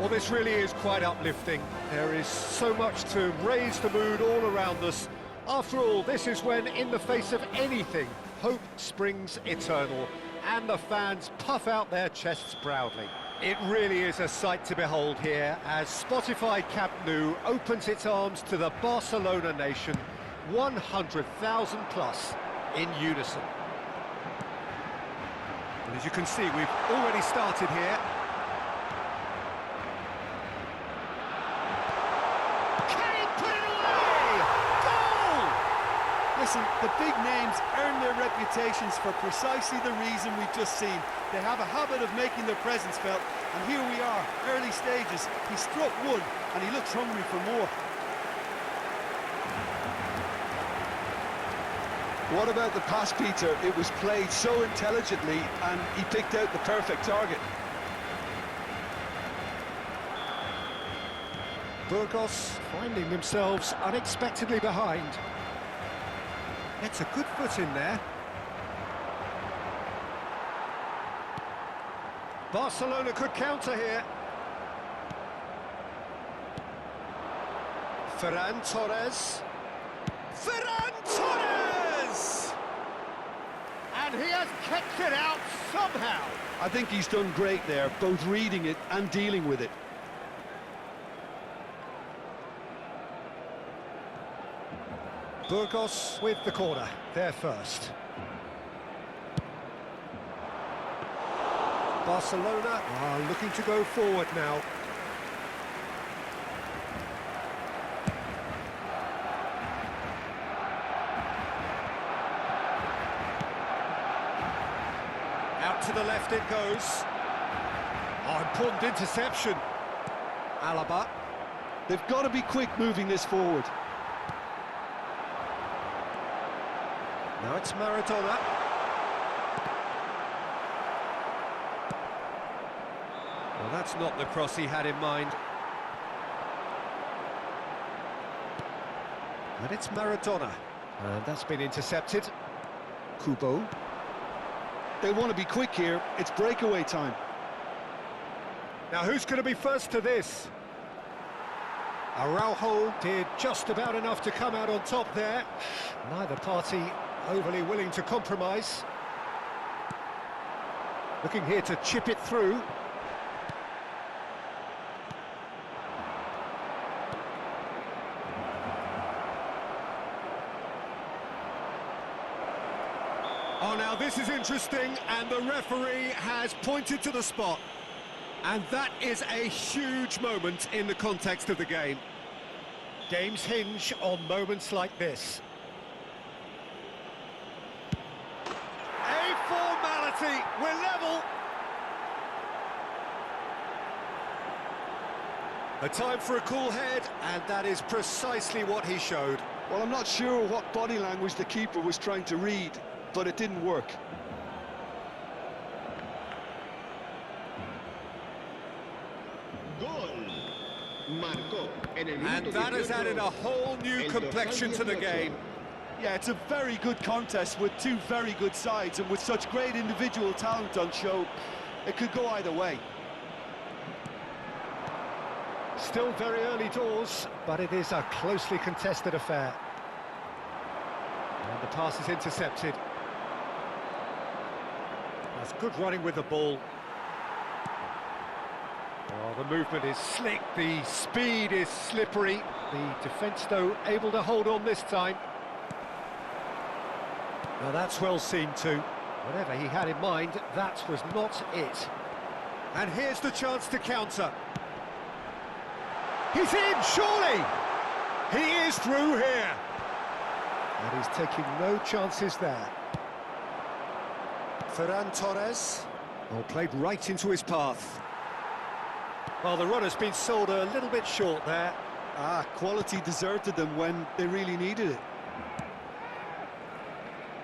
Well, this really is quite uplifting. There is so much to raise the mood all around us. After all, this is when, in the face of anything, hope springs eternal, and the fans puff out their chests proudly. It really is a sight to behold here, as Spotify Camp Nou opens its arms to the Barcelona nation, 100,000 plus in unison. And as you can see, we've already started here. Listen, the big names earn their reputations for precisely the reason we've just seen. They have a habit of making their presence felt, and here we are, early stages. He struck one, and he looks hungry for more. What about the pass, Peter? It was played so intelligently, and he picked out the perfect target. Burgos finding themselves unexpectedly behind. Gets a good foot in there. Barcelona could counter here. Ferran Torres. Ferran Torres! And he has kept it out somehow. I think he's done great there, both reading it and dealing with it. Burgos with the corner, there first. Barcelona are looking to go forward now. Out to the left it goes. Oh, important interception. Alaba. They've got to be quick moving this forward. Now it's Maradona. Well, that's not the cross he had in mind. And it's Maradona. And that's been intercepted. Kubo. They want to be quick here. It's breakaway time. Now who's going to be first to this? Araujo did just about enough to come out on top there. Neither party overly willing to compromise. Looking here to chip it through. Oh, now this is interesting, and the referee has pointed to the spot. And that is a huge moment in the context of the game. Games hinge on moments like this. Formality, we're level. A time for a cool head, and that is precisely what he showed. Well, I'm not sure what body language the keeper was trying to read, but it didn't work. And that has added a whole new complexion to the game. Yeah, it's a very good contest with two very good sides, and with such great individual talent on show, it could go either way. Still very early doors, but it is a closely contested affair. And the pass is intercepted. That's good running with the ball. Oh, the movement is slick, the speed is slippery. The defence, though, able to hold on this time. Now that's well seen too. Whatever he had in mind, that was not it. And here's the chance to counter. He's in, surely! He is through here. And he's taking no chances there. Ferran Torres. Oh, played right into his path. Well, the runner's been sold a little bit short there. Quality deserted them when they really needed it.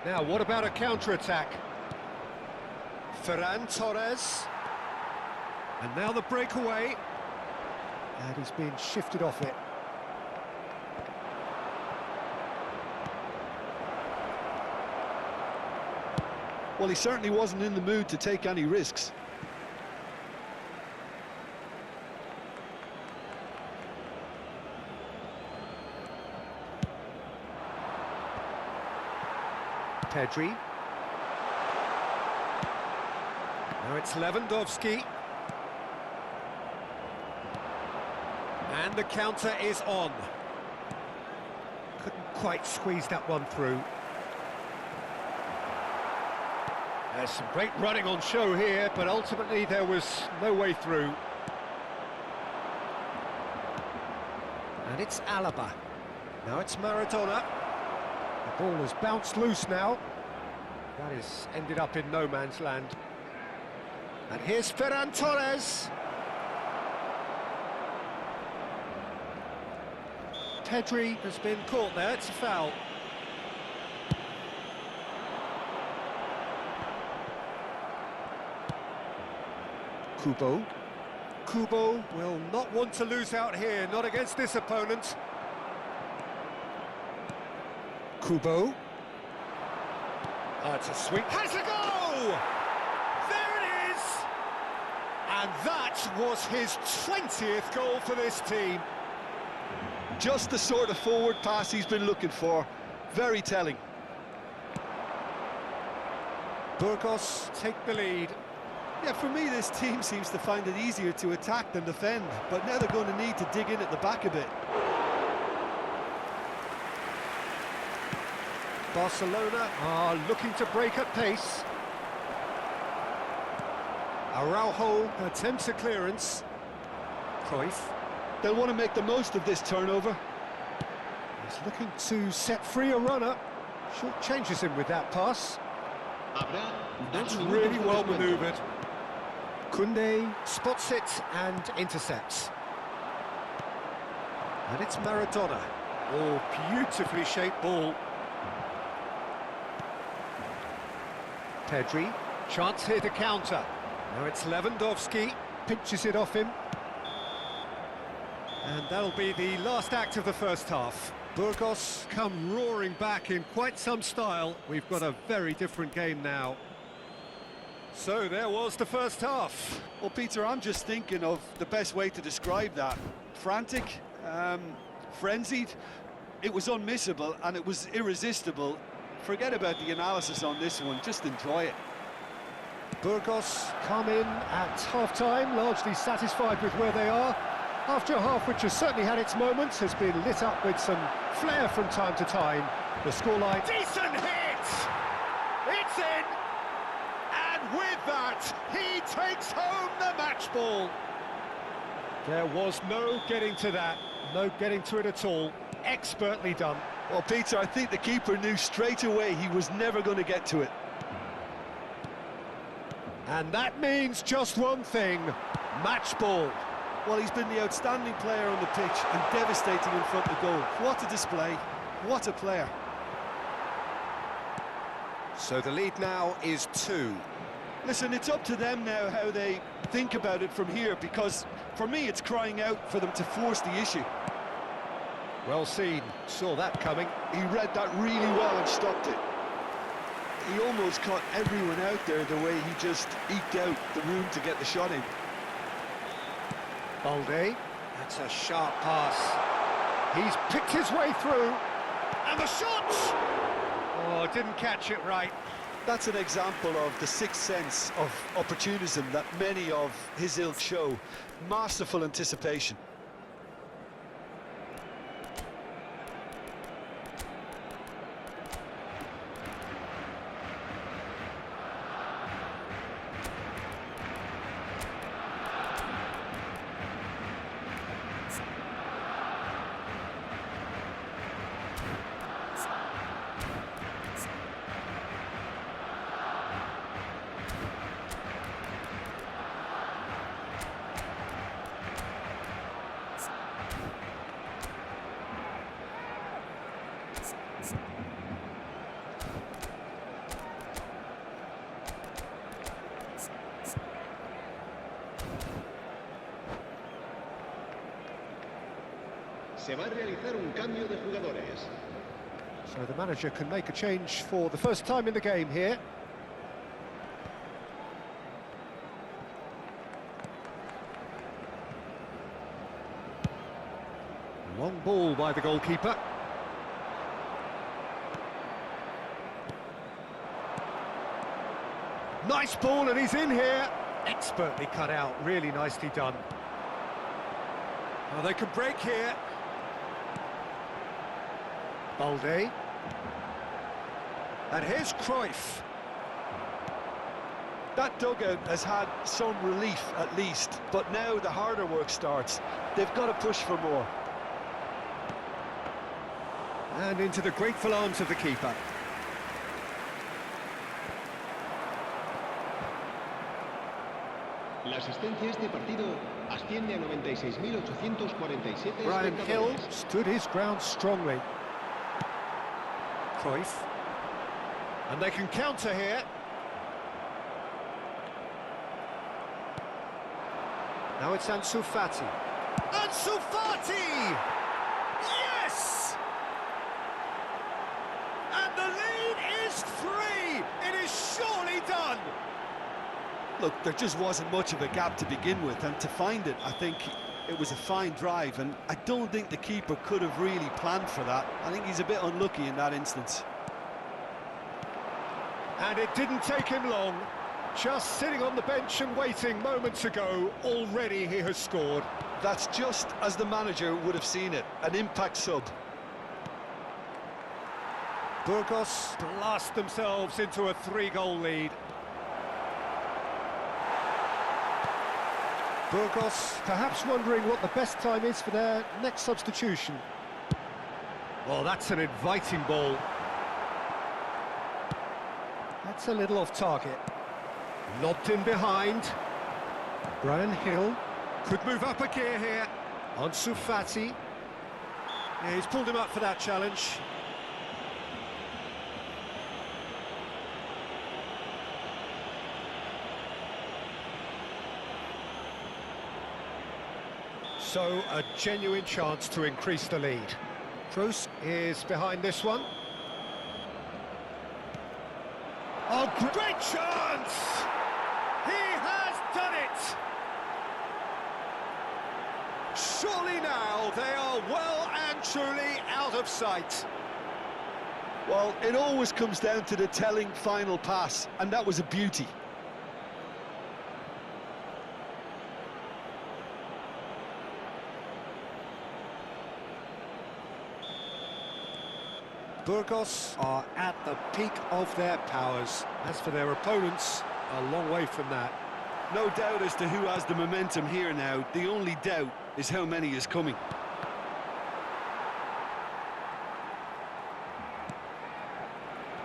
Now, what about a counter-attack? Ferran Torres. And now the breakaway. And he's been shifted off it. Well, he certainly wasn't in the mood to take any risks. Pedri. Now it's Lewandowski. And the counter is on. Couldn't quite squeeze that one through. There's some great running on show here, but ultimately there was no way through. And it's Alaba. Now it's Maradona. The ball has bounced loose now. That has ended up in no man's land. And here's Ferran Torres. Pedri has been caught there, it's a foul. Kubo. Kubo will not want to lose out here, not against this opponent. Kubo. It's a sweep. Has a goal! There it is! And that was his 20th goal for this team. Just the sort of forward pass he's been looking for. Very telling. Burgos take the lead. Yeah, for me, this team seems to find it easier to attack than defend, but now they're going to need to dig in at the back a bit. Barcelona are looking to break at pace. Araujo attempts a clearance. Cruyff. They'll want to make the most of this turnover. He's looking to set free a runner. Short changes him with that pass. That's really well manoeuvred. Koundé spots it and intercepts. And it's Maradona. Oh, beautifully shaped ball. Pedri, chance here to counter. Now it's Lewandowski, pinches it off him. And that'll be the last act of the first half. Burgos come roaring back in quite some style. We've got a very different game now. So there was the first half. Well, Peter, I'm just thinking of the best way to describe that. Frantic, frenzied. It was unmissable and it was irresistible. Forget about the analysis on this one, just enjoy it. Burgos come in at half-time, largely satisfied with where they are. After a half which has certainly had its moments, has been lit up with some flair from time to time. The scoreline... Decent hit! It's in! And with that, he takes home the match ball. There was no getting to that, no getting to it at all. Expertly done. Well, Peter, I think the keeper knew straight away he was never going to get to it. And that means just one thing, match ball. Well, he's been the outstanding player on the pitch and devastating in front of goal. What a display, what a player. So the lead now is 2. Listen, it's up to them now how they think about it from here, because for me it's crying out for them to force the issue. Well seen, saw that coming. He read that really well and stopped it. He almost caught everyone out there the way he just eked out the room to get the shot in. Balde, that's a sharp pass. He's picked his way through, and the shot! Oh, didn't catch it right. That's an example of the sixth sense of opportunism that many of his ilk show. Masterful anticipation. Se va a realizar un cambio de jugadores. So the manager can make a change for the first time in the game here. Long ball by the goalkeeper. Nice ball, and he's in here. Expertly cut out, really nicely done. Oh, they can break here. Balde. And here's Cruyff. That dugout has had some relief at least, but now the harder work starts. They've got to push for more. And into the grateful arms of the keeper. La asistencia a este partido asciende a 96.847 Brian Hill espectadores. stood his ground strongly. Cruyff. And they can counter here. Now it's Ansu Fati. Ansu Fati! Yes! And the lead is 3! It is surely done! Look, there just wasn't much of a gap to begin with, and to find it, I think it was a fine drive, and I don't think the keeper could have really planned for that. I think he's a bit unlucky in that instance. And it didn't take him long. Just sitting on the bench and waiting moments ago, already he has scored. That's just as the manager would have seen it, an impact sub. Burgos blast themselves into a 3-goal lead. Burgos perhaps wondering what the best time is for their next substitution. Well, that's an inviting ball. That's a little off target. Lobbed in behind. Brian Hill could move up a gear here. Ansu Fati. Yeah, he's pulled him up for that challenge. So, a genuine chance to increase the lead. Kroos is behind this one. Oh, great chance! He has done it! Surely now they are well and truly out of sight. Well, it always comes down to the telling final pass, and that was a beauty. Burgos are at the peak of their powers. As for their opponents, a long way from that. No doubt as to who has the momentum here now. The only doubt is how many is coming.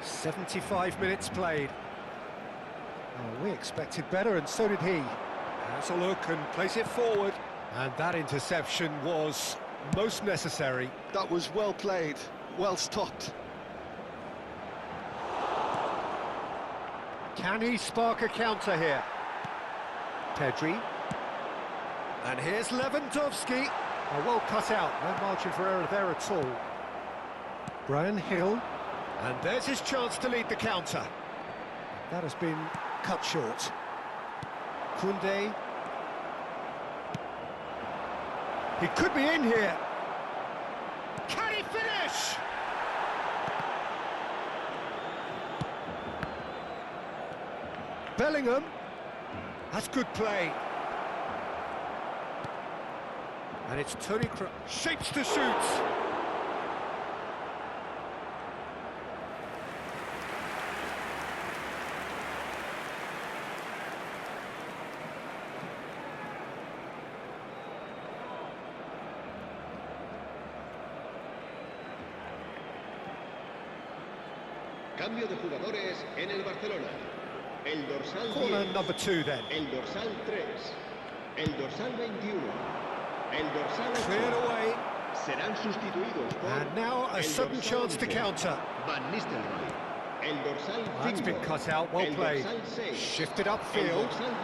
"75 minutes played. Oh, we expected better, and so did he. Has a look and plays it forward. And that interception was most necessary. That was well played, well stopped. Can he spark a counter here? Pedri. And here's Lewandowski. Oh, well cut out, no margin for error there at all. Brian Hill. And there's his chance to lead the counter. That has been cut short. Koundé. He could be in here. Can he finish? Bellingham. That's good play. And it's Toni Kroos. Shapes to shoot. Cambio de jugadores en el Barcelona. El dorsal Corner 10. number 2 then. El dorsal 3. El dorsal 21. El dorsal 8. Cleared away. Serán sustituidos por... And now a el sudden dorsal chance to 11, counter. Van Nistelrooy. El dorsal 5. That's been cut out, well el played. dorsal 6. Shifted El upfield. dorsal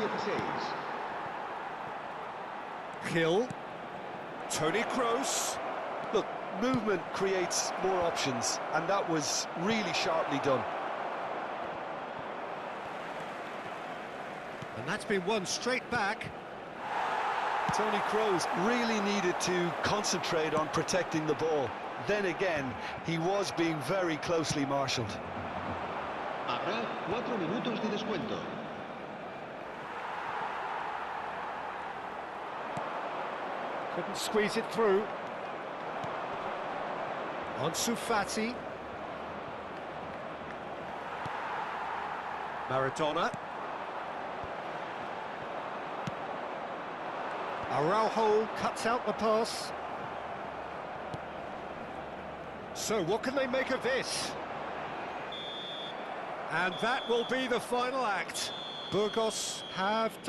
16. Hill. Toni Kroos. Look, movement creates more options, and that was really sharply done. And that's been won straight back. Toni Kroos really needed to concentrate on protecting the ball. Then again, he was being very closely marshalled. Habrá 4 minutos de descuento. Couldn't squeeze it through. Ansu Fati. Maradona. Araujo cuts out the pass. So what can they make of this? And that will be the final act. Burgos have done